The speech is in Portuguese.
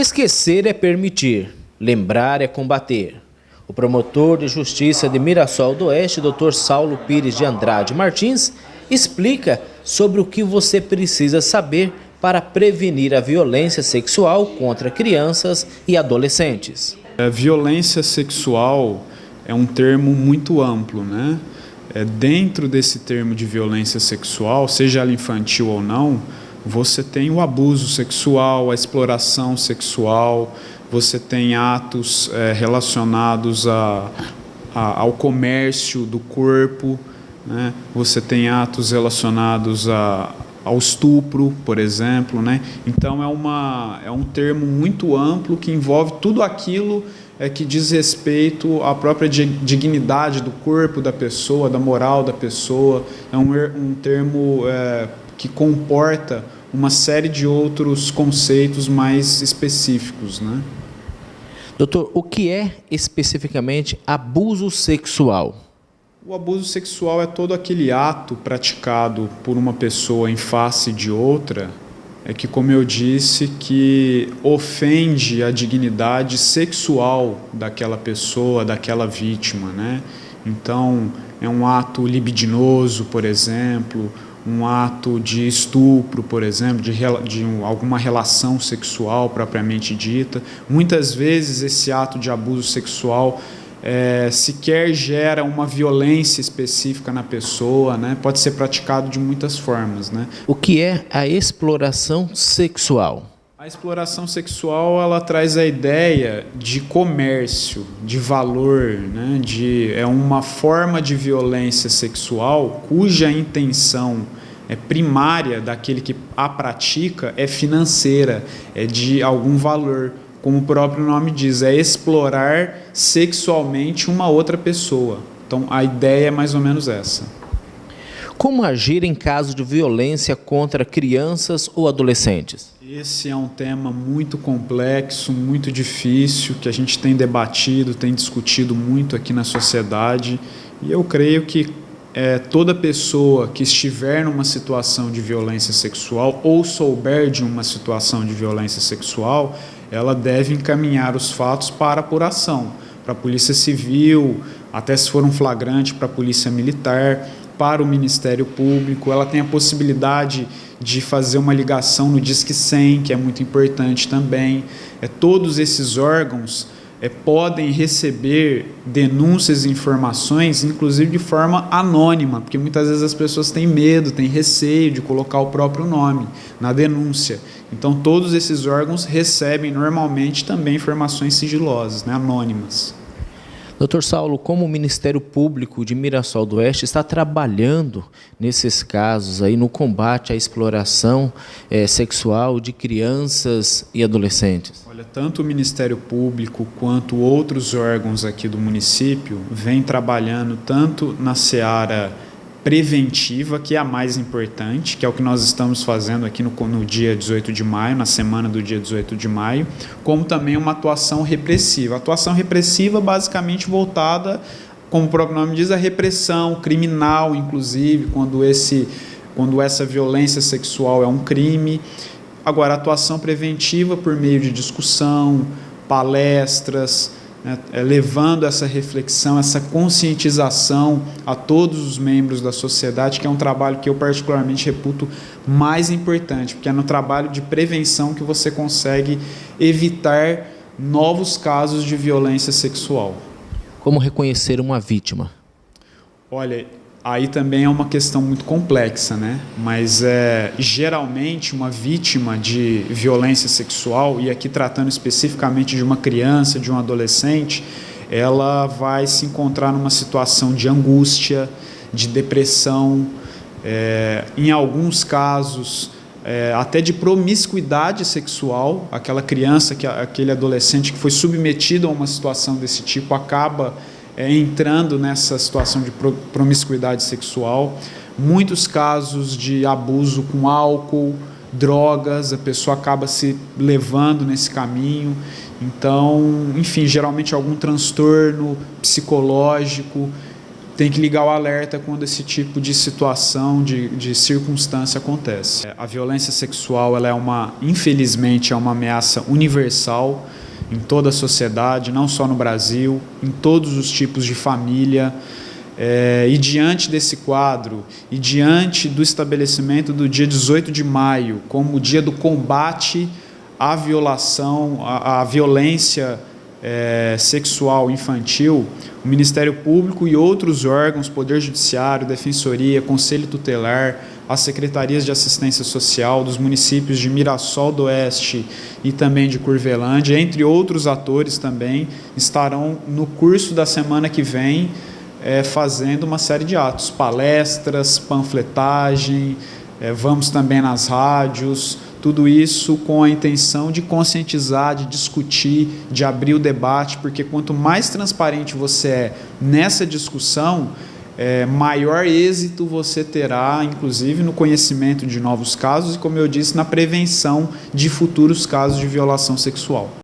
Esquecer é permitir, lembrar é combater. O promotor de justiça de Mirassol do Oeste, Dr. Saulo Pires de Andrade Martins, explica sobre o que você precisa saber para prevenir a violência sexual contra crianças e adolescentes. A violência sexual é um termo muito amplo, né? Dentro desse termo de violência sexual, seja ela infantil ou não, você tem o abuso sexual, a exploração sexual, você tem atos relacionados ao comércio do corpo, né? Você tem atos relacionados ao estupro, por exemplo, né? Então é um termo muito amplo que envolve tudo aquilo que diz respeito à própria dignidade do corpo da pessoa, da moral da pessoa. É um termo que comporta uma série de outros conceitos mais específicos, né? Doutor, o que é especificamente abuso sexual? O abuso sexual é todo aquele ato praticado por uma pessoa em face de outra, que, como eu disse, que ofende a dignidade sexual daquela pessoa, daquela vítima, né? Então, é um ato libidinoso, por exemplo, um ato de estupro, por exemplo, de alguma relação sexual propriamente dita. Muitas vezes esse ato de abuso sexual sequer gera uma violência específica na pessoa, né? Pode ser praticado de muitas formas, né? O que é a exploração sexual? A exploração sexual, ela traz a ideia de comércio, de valor, né? É uma forma de violência sexual cuja intenção primária daquele que a pratica é financeira, é de algum valor. Como o próprio nome diz, é explorar sexualmente uma outra pessoa. Então, a ideia é mais ou menos essa. Como agir em caso de violência contra crianças ou adolescentes? Esse é um tema muito complexo, muito difícil, que a gente tem debatido, tem discutido muito aqui na sociedade. E eu creio que toda pessoa que estiver numa situação de violência sexual ou souber de uma situação de violência sexual, ela deve encaminhar os fatos para apuração, para a Polícia Civil, até se for um flagrante, para a Polícia Militar, para o Ministério Público. Ela tem a possibilidade de fazer uma ligação no Disque 100, que é muito importante também. Todos esses órgãos podem receber denúncias e informações, inclusive de forma anônima, porque muitas vezes as pessoas têm medo, têm receio de colocar o próprio nome na denúncia. Então, todos esses órgãos recebem normalmente também informações sigilosas, né, anônimas. Dr. Saulo, como o Ministério Público de Mirassol do Oeste está trabalhando nesses casos aí no combate à exploração sexual de crianças e adolescentes? Olha, tanto o Ministério Público quanto outros órgãos aqui do município vêm trabalhando tanto na seara preventiva, que é a mais importante, que é o que nós estamos fazendo aqui no dia 18 de maio, na semana do dia 18 de maio, como também uma atuação repressiva. A atuação repressiva basicamente voltada, como o próprio nome diz, à repressão criminal, inclusive, quando essa violência sexual é um crime. Agora, a atuação preventiva por meio de discussão, palestras, levando essa reflexão, essa conscientização a todos os membros da sociedade, que é um trabalho que eu particularmente reputo mais importante, porque é no trabalho de prevenção que você consegue evitar novos casos de violência sexual. Como reconhecer uma vítima? Olha, aí também é uma questão muito complexa, né? Mas geralmente uma vítima de violência sexual, e aqui tratando especificamente de uma criança, de um adolescente, ela vai se encontrar numa situação de angústia, de depressão, em alguns casos até de promiscuidade sexual. Aquela criança, aquele adolescente que foi submetido a uma situação desse tipo acaba entrando nessa situação de promiscuidade sexual. Muitos casos de abuso com álcool, drogas, a pessoa acaba se levando nesse caminho. Então, enfim, geralmente algum transtorno psicológico. tem que ligar o alerta quando esse tipo de situação, de circunstância acontece. A violência sexual, ela infelizmente, é uma ameaça universal em toda a sociedade, não só no Brasil, em todos os tipos de família. E diante desse quadro, e diante do estabelecimento do dia 18 de maio como o dia do combate à violação, à violência sexual infantil, o Ministério Público e outros órgãos, Poder Judiciário, Defensoria, Conselho Tutelar, as Secretarias de Assistência Social dos municípios de Mirassol do Oeste e também de Curvelândia, entre outros atores também, estarão no curso da semana que vem fazendo uma série de atos, palestras, panfletagem, vamos também nas rádios, tudo isso com a intenção de conscientizar, de discutir, de abrir o debate, porque quanto mais transparente você é nessa discussão, maior êxito você terá, inclusive no conhecimento de novos casos e, como eu disse, na prevenção de futuros casos de violação sexual.